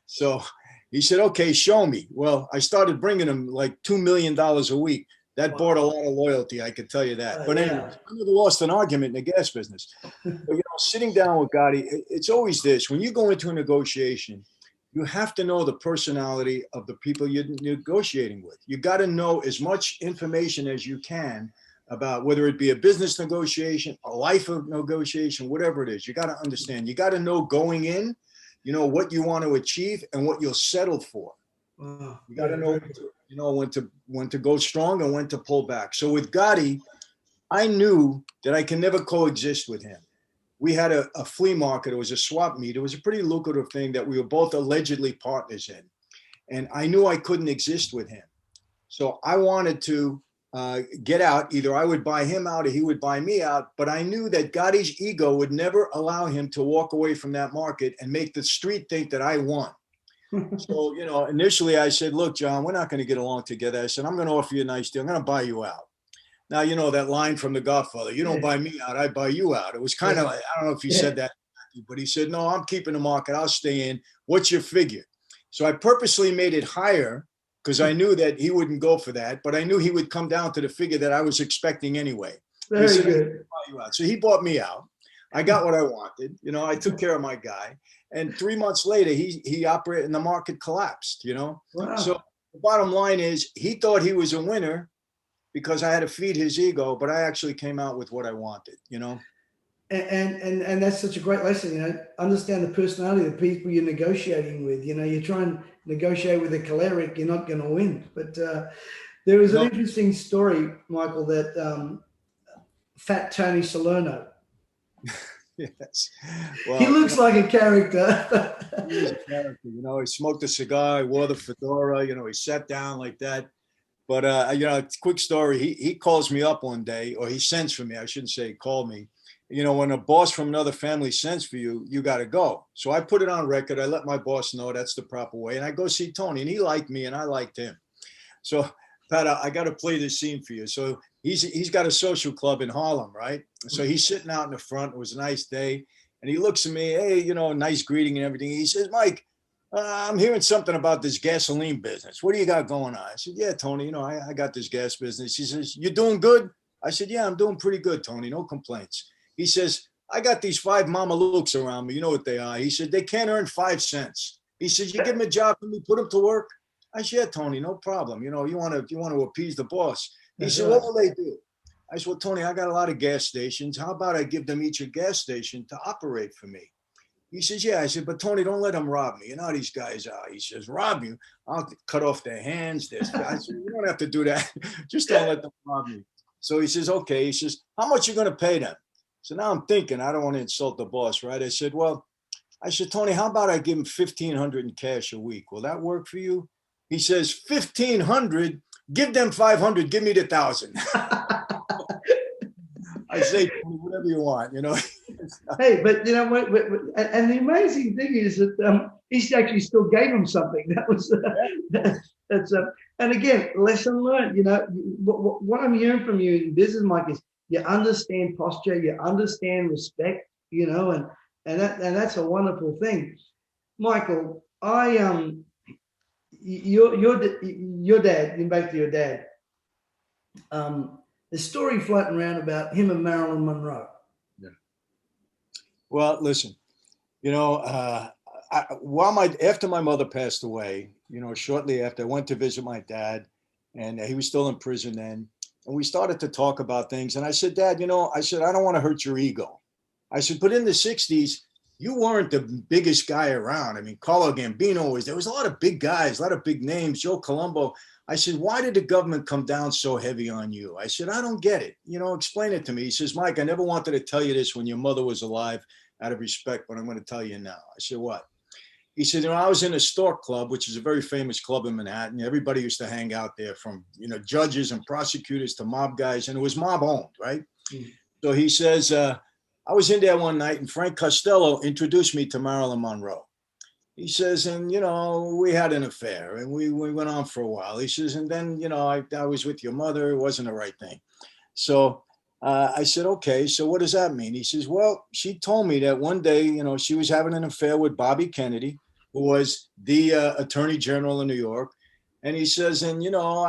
So he said, okay, show me. Well, I started bringing him like $2 million a week. That bought a lot of loyalty, I could tell you that. But anyway, I never lost an argument in the gas business. But, you know, sitting down with Gotti, it's always this. When you go into a negotiation, you have to know the personality of the people you're negotiating with. You got to know as much information as you can about whether it be a business negotiation, a life of negotiation, whatever it is. You got to understand. You got to know going in, you know, what you want to achieve and what you'll settle for. You got to know, you know, when to go strong and when to pull back. So with Gotti, I knew that I can never coexist with him. We had a flea market. It was a swap meet. It was a pretty lucrative thing that we were both allegedly partners in. And I knew I couldn't exist with him. So I wanted to get out. Either I would buy him out or he would buy me out. But I knew that Gotti's ego would never allow him to walk away from that market and make the street think that I won. So, you know, initially I said, look, John, we're not going to get along together. I said, I'm going to offer you a nice deal. I'm going to buy you out. Now, you know, that line from The Godfather, you don't buy me out, I buy you out. It was kind of like, I don't know if he said that, but he said, no, I'm keeping the market. I'll stay in. What's your figure? So I purposely made it higher because I knew that he wouldn't go for that, but I knew he would come down to the figure that I was expecting anyway. Very said, good. buy you out. So he bought me out. I got what I wanted. You know, I took care of my guy. And 3 months later, he operated and the market collapsed, you know. Wow. So the bottom line is he thought he was a winner because I had to feed his ego, but I actually came out with what I wanted, you know. And that's such a great lesson, you know, understand the personality of the people you're negotiating with. You know, you try and negotiate with a choleric, you're not going to win. But there was an interesting story, Michael, that Fat Tony Salerno. Yes. Well, he looks like a character. He's a character, you know. He smoked a cigar, he wore the fedora, you know, he sat down like that. But, you know, quick story. He calls me up one day, or he sends for me. I shouldn't say he called me. You know, when a boss from another family sends for you, you got to go. So I put it on record. I let my boss know that's the proper way. And I go see Tony, and he liked me, and I liked him. So, Pat, I got to play this scene for you. So he's got a social club in Harlem, right? So he's sitting out in the front. It was a nice day. And he looks at me, hey, you know, nice greeting and everything. He says, Mike, I'm hearing something about this gasoline business. What do you got going on? I said, yeah, Tony, you know, I got this gas business. He says, you doing good? I said, yeah, I'm doing pretty good, Tony. No complaints. He says, I got these 5 Mama Lukes around me. You know what they are. He said, they can't earn 5 cents. He says, you give them a job for me, put them to work. I said, yeah, Tony, no problem. You know, you want to appease the boss. He said, what will they do? I said, well, Tony, I got a lot of gas stations. How about I give them each a gas station to operate for me? He says, yeah. I said, but Tony, don't let them rob me. You know how these guys are. He says, rob you? I'll cut off their hands. I said, you don't have to do that. Just don't let them rob me. So he says, okay. He says, how much you going to pay them? So now I'm thinking, I don't want to insult the boss, right? I said, Tony, how about I give him $1,500 in cash a week? Will that work for you? He says, $1,500, give them $500, give me the $1,000. I say, whatever you want, you know. Hey, but you know, and the amazing thing is that he actually still gave him something. That was that's and again, lesson learned. You know, what I'm hearing from you in business, Mike, is you understand posture, you understand respect. You know, and that's a wonderful thing, Michael. Your dad. Getting back to your dad. The story floating around about him and Marilyn Monroe. Yeah. Well, listen, you know, after my mother passed away, you know, shortly after, I went to visit my dad, and he was still in prison then, and we started to talk about things. And I said, Dad, you know, I said, I don't want to hurt your ego. I said, but in the '60s, you weren't the biggest guy around. I mean, Carlo Gambino there was a lot of big guys, a lot of big names, Joe Colombo. I said, why did the government come down so heavy on you? I said, I don't get it. You know, explain it to me. He says, Mike, I never wanted to tell you this when your mother was alive out of respect, but I'm going to tell you now. I said, what? He said, you know, I was in a Stork Club, which is a very famous club in Manhattan. Everybody used to hang out there, from, you know, judges and prosecutors to mob guys, and it was mob owned, right? Mm-hmm. So he says, I was in there one night, and Frank Costello introduced me to Marilyn Monroe. He says, and, you know, we had an affair, and we went on for a while. He says, and then, you know, I was with your mother. It wasn't the right thing. So I said, okay, so what does that mean? He says, well, she told me that one day, you know, she was having an affair with Bobby Kennedy, who was the Attorney General of New York. And he says, and, you know,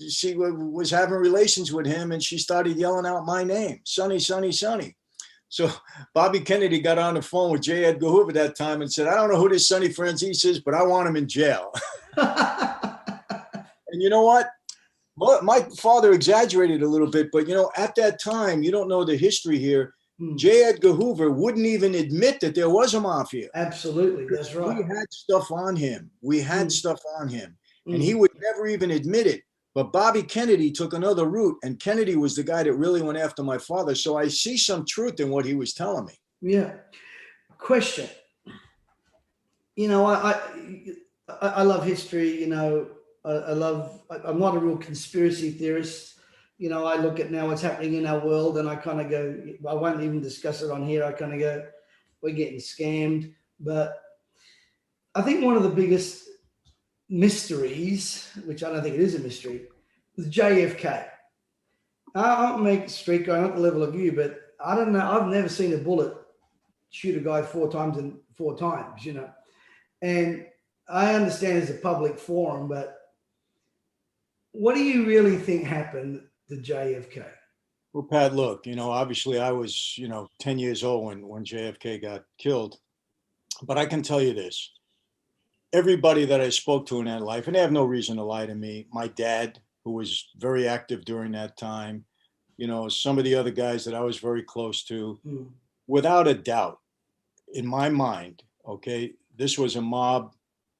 she was having relations with him, and she started yelling out my name, Sonny, Sonny, Sonny. So Bobby Kennedy got on the phone with J. Edgar Hoover that time and said, I don't know who this Sonny Franzese is, but I want him in jail. And you know what? My father exaggerated a little bit, but, you know, at that time, you don't know the history here. J. Edgar Hoover wouldn't even admit that there was a mafia. Absolutely. That's right. We had stuff on him. And he would never even admit it. But Bobby Kennedy took another route, and Kennedy was the guy that really went after my father. So I see some truth in what he was telling me. Yeah. Question. You know, I love history. You know, I'm not a real conspiracy theorist. You know, I look at now what's happening in our world, and I kind of go, I won't even discuss it on here. I kind of go, we're getting scammed. But I think one of the biggest mysteries, which I don't think it is a mystery, was JFK. I'll make it straight going, not the level of you, but I don't know. I've never seen a bullet shoot a guy four times, you know. And I understand it's a public forum, but what do you really think happened to JFK? Well, Pat, look, you know, obviously I was, you know, 10 years old when JFK got killed. But I can tell you this. Everybody that I spoke to in that life, and they have no reason to lie to me, my dad, who was very active during that time, you know, some of the other guys that I was very close to, without a doubt, in my mind, okay, this was a mob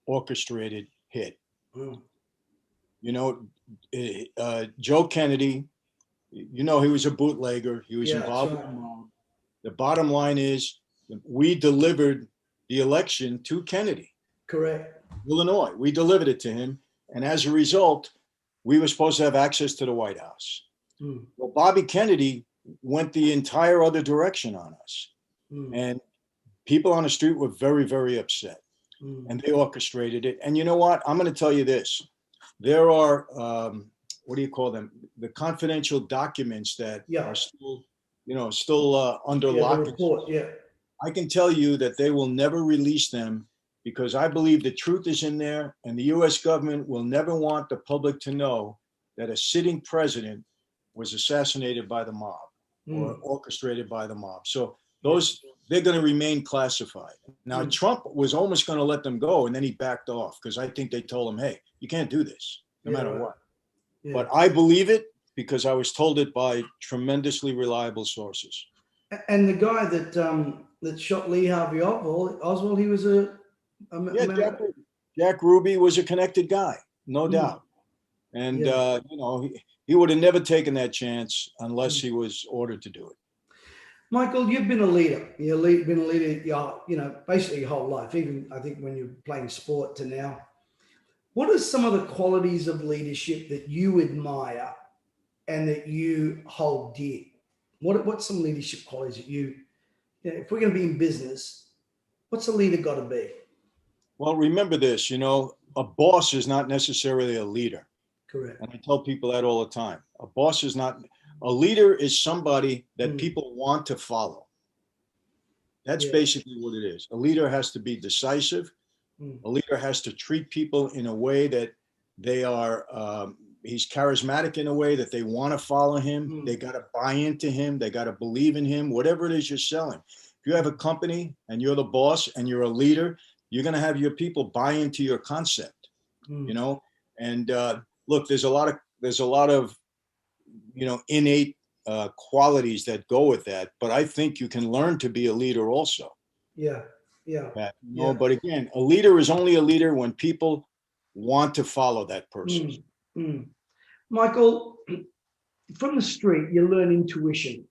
orchestrated hit. You know, Joe Kennedy, you know, he was a bootlegger. He was involved with the mob. The bottom line is we delivered the election to Kennedy. Correct. Illinois. We delivered it to him. And as a result, we were supposed to have access to the White House. Well, Bobby Kennedy went the entire other direction on us. And people on the street were very, very upset. And they orchestrated it. And you know what? I'm going to tell you this. There are, what do you call them? The confidential documents that are still, you know, under lock. I can tell you that they will never release them, because I believe the truth is in there, and the U.S. government will never want the public to know that a sitting president was assassinated by the mob or orchestrated by the mob. So they're going to remain classified. Now, Trump was almost going to let them go, and then he backed off, because I think they told him, hey, you can't do this no matter what. Yeah. But I believe it because I was told it by tremendously reliable sources. And the guy that shot Lee Harvey Oswald, he was Jack Ruby was a connected guy, no doubt. And, you know, he would have never taken that chance unless he was ordered to do it. Michael, you've been a leader. You've been a leader, you know, basically your whole life, even I think when you're playing sport to now. What are some of the qualities of leadership that you admire and that you hold dear? What's some leadership qualities that you know, if we're going to be in business, what's a leader got to be? Well, remember this, a boss is not necessarily a leader. Correct. And I tell people that all the time. A boss is not, a leader is somebody that people want to follow. That's basically what it is. A leader has to be decisive. A leader has to treat people in a way that they are, he's charismatic in a way that they want to follow him. They got to buy into him. They got to believe in him, whatever it is you're selling. If you have a company and you're the boss and you're a leader, you're going to have your people buy into your concept, and look, there's a lot of, innate qualities that go with that. But I think you can learn to be a leader also. Yeah. But again, a leader is only a leader when people want to follow that person. Michael, from the street, you learn intuition.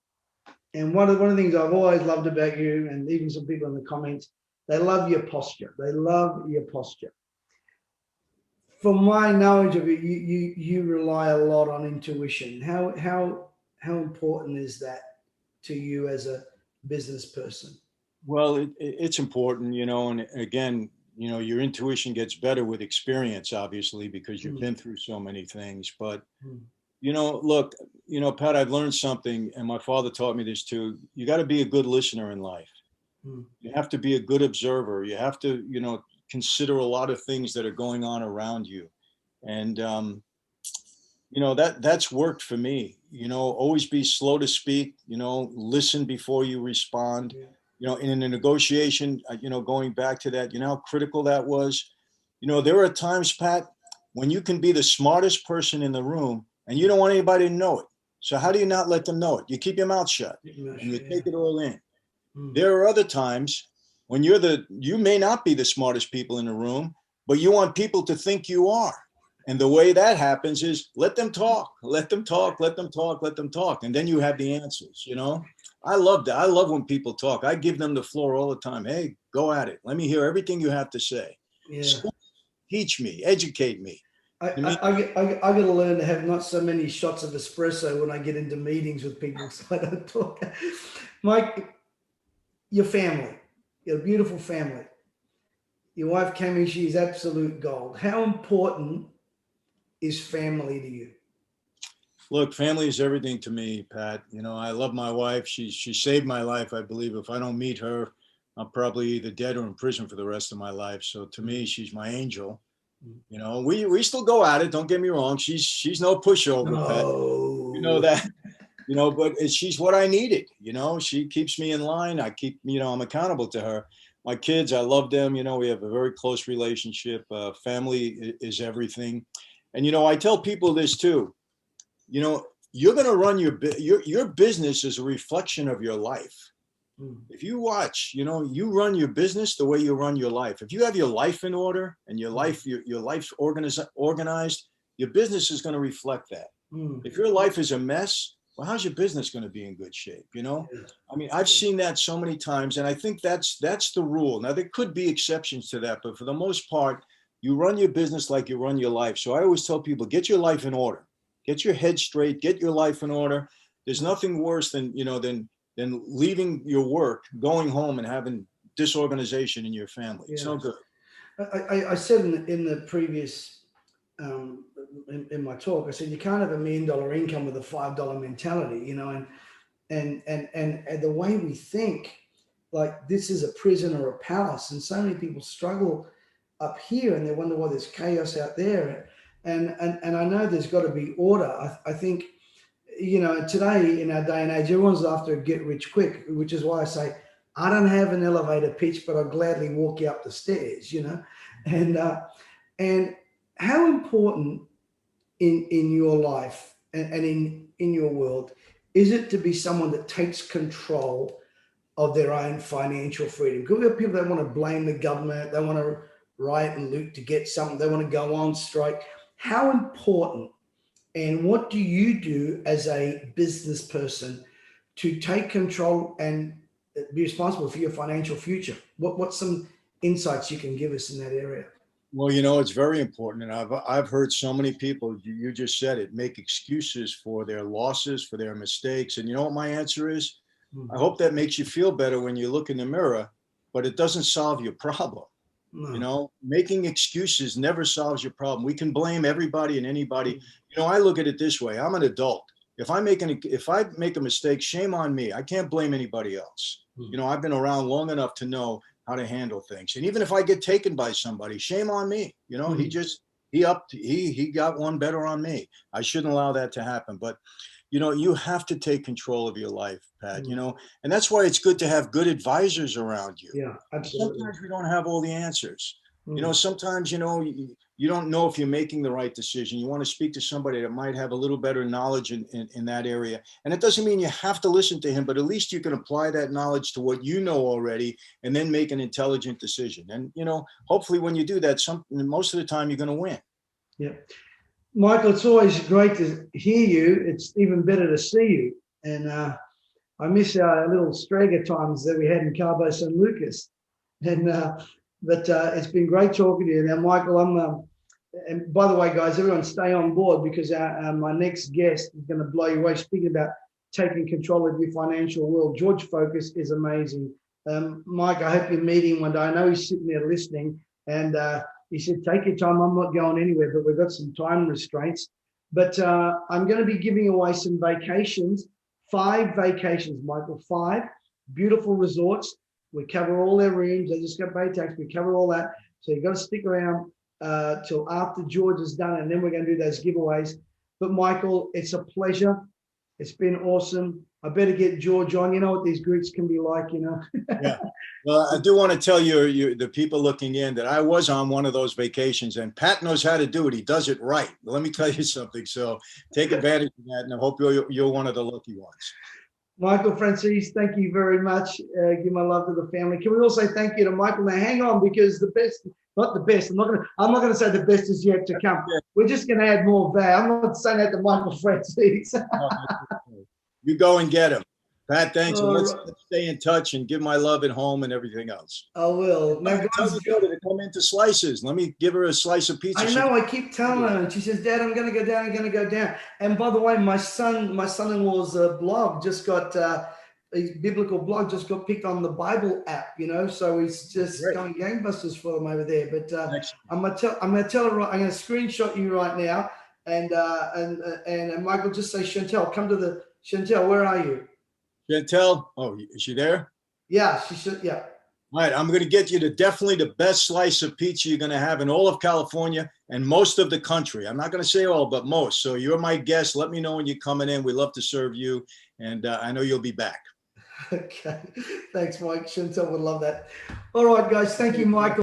And one of the things I've always loved about you, and even some people in the comments, they love your posture. They love your posture. From my knowledge of it, you rely a lot on intuition. How important is that to you as a business person? Well, it's important, and again, your intuition gets better with experience, obviously, because you've been through so many things. But, look, Pat, I've learned something, and my father taught me this too. You got to be a good listener in life. You have to be a good observer. You have to, consider a lot of things that are going on around you. And, that's worked for me. Always be slow to speak, listen before you respond. In a negotiation, going back to that, how critical that was. There are times, Pat, when you can be the smartest person in the room and you don't want anybody to know it. So how do you not let them know it? You keep your mouth shut and you take it all in. There are other times when you may not be the smartest people in the room, but you want people to think you are. And the way that happens is let them talk, let them talk, let them talk, let them talk. And then you have the answers, I love that. I love when people talk. I give them the floor all the time. Hey, go at it. Let me hear everything you have to say. Teach me, educate me. I got to learn to have not so many shots of espresso when I get into meetings with people, so I don't talk. Mike, your family, your beautiful family. Your wife, Cami, she's absolute gold. How important is family to you? Look, family is everything to me, Pat. I love my wife. She saved my life. I believe if I don't meet her, I'm probably either dead or in prison for the rest of my life. So to me, she's my angel. We still go at it. Don't get me wrong. She's no pushover, Pat. You know that. But she's what I needed. She keeps me in line. I'm accountable to her. My kids, I love them. We have a very close relationship. Family is everything. And I tell people this too. You're going to run your business is a reflection of your life. If you watch, you run your business the way you run your life. If you have your life in order and your life's organized, your business is going to reflect that. If your life is a mess, well, how's your business going to be in good shape? I've seen that so many times, and I think that's the rule. Now, there could be exceptions to that, but for the most part, you run your business like you run your life. So I always tell people, get your life in order. Get your head straight, get your life in order. There's nothing worse than leaving your work, going home and having disorganization in your family. It's no good. I said in the previous, in my talk, I said, you can't have $1 million income with a $5 mentality, and the way we think, like this is a prison or a palace. And so many people struggle up here and they wonder why there's chaos out there. And I know there's got to be order. I think, today in our day and age, everyone's after get rich quick, which is why I say, I don't have an elevator pitch, but I'll gladly walk you up the stairs, and how important in your life and in your world is it to be someone that takes control of their own financial freedom? Because we have people that want to blame the government, they want to riot and loot to get something, they want to go on strike. How important, and what do you do as a business person to take control and be responsible for your financial future? What's some insights you can give us in that area? Well, it's very important. And I've heard so many people, you just said it, make excuses for their losses, for their mistakes. And you know what my answer is? I hope that makes you feel better when you look in the mirror, but it doesn't solve your problem. You know, making excuses never solves your problem. We can blame everybody and anybody. You know, I look at it this way. I'm an adult. If I make a mistake, shame on me. I can't blame anybody else. You know, I've been around long enough to know how to handle things. And even if I get taken by somebody, shame on me. You know, he got one better on me. I shouldn't allow that to happen. But you know, you have to take control of your life, Pat, you know, and that's why it's good to have good advisors around you. Yeah, absolutely. Sometimes we don't have all the answers. You know, sometimes, you know, you don't know if you're making the right decision. You want to speak to somebody that might have a little better knowledge in that area. And it doesn't mean you have to listen to him, but at least you can apply that knowledge to what you know already and then make an intelligent decision. And, you know, hopefully when you do that, most of the time you're going to win. Yeah. Michael, it's always great to hear you. It's even better to see you. And I miss our little Straga times that we had in Cabo San Lucas. And but it's been great talking to you. Now, Michael, and by the way, guys, everyone stay on board because my next guest is going to blow you away, speaking about taking control of your financial world. George Focus is amazing. Mike, I hope you meet him one day. I know he's sitting there listening, and he said, take your time. I'm not going anywhere, but we've got some time restraints. But I'm going to be giving away some vacations, 5 vacations, Michael, 5 beautiful resorts. We cover all their rooms. They just got paid tax. We cover all that. So you've got to stick around till after George is done, and then we're going to do those giveaways. But Michael, it's a pleasure. It's been awesome. I better get George on. You know what these groups can be like, you know. Yeah. Well, I do want to tell you, the people looking in, that I was on one of those vacations, and Pat knows how to do it. He does it right. But let me tell you something. So take advantage of that, and I hope you're one of the lucky ones. Michael Franzese, thank you very much. Give my love to the family. Can we also thank you to Michael? Now, hang on, because the best, not the best. I'm not going to say the best is yet to come. We're just going to add more value. I'm not saying that to Michael Franzese. You go and get him. Pat, thanks. And let's stay in touch and give my love at home and everything else. I will. Now, tell the daughter to come into Slices. Let me give her a slice of pizza. I know. I keep telling her, and she says, "Dad, I'm going to go down. I'm going to go down." And by the way, my son-in-law's blog just got a biblical blog just got picked on the Bible app. You know, so he's just going gangbusters for them over there. But I'm going to tell her. I'm going to screenshot you right now, and Michael, just say, Chantel, come to the Chantel. Where are you? Chantel, oh, is she there? Yeah, she should. Yeah. All right, I'm going to get you to definitely the best slice of pizza you're going to have in all of California and most of the country. I'm not going to say all, but most. So you're my guest. Let me know when you're coming in. We'd love to serve you, and I know you'll be back. Okay. Thanks, Mike. Chantel would love that. All right, guys. Thank you, Michael.